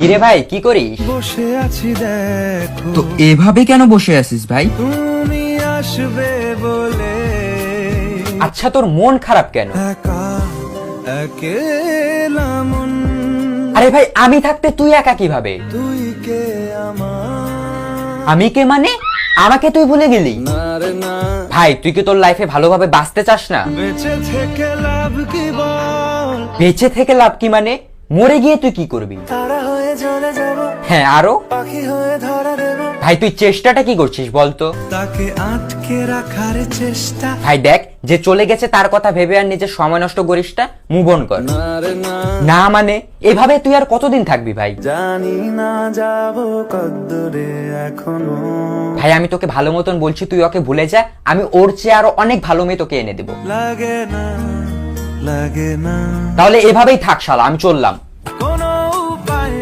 কিরে ভাই কি করিস? বসে আছি দেখো তো এভাবে কেন বসে আছিস ভাই? তুমি আসবে বলে আচ্ছা তোর মন খারাপ কেন? একা একেলা মন আরে ভাই আমি থাকতে তুই একা কিভাবে? তুই কে আমার আমি কে মানে? আমাকে তুই ভুলে গেলি? না রে না ভাই তুই কি তোর লাইফে ভালোভাবে বাঁচতে চাস না? বেঁচে থেকে লাভ কি বল বেঁচে থেকে লাভ কি মানে? মরে গিয়ে তুই কি করবি? তারা হয়ে জ্বলে যাব হ্যাঁ আরো? পাখি হয়ে ধরা দেব ভাই তুই চেষ্টাটা কি করছিস বলতো? তাকে আটকে রাখার চেষ্টা ভাই দেখ যে চলে গেছে তার কথা ভেবে আর নিজের সময় নষ্ট করিস না, মুভ অন কর। না রে না না মানে এভাবে তুই আর কতদিন থাকবি ভাই? জানি না যাব কদ্দূরে এখনো ভাই আমি তোকে ভালো মতন বলছি তুই ওকে ভুলে যা, আমি ওর চেয়ে আরো অনেক ভালো মেয়ে তোকে এনে দেবো। লাগে না লাগে না তাহলে এভাবেই থাক শালা, আমি চললাম।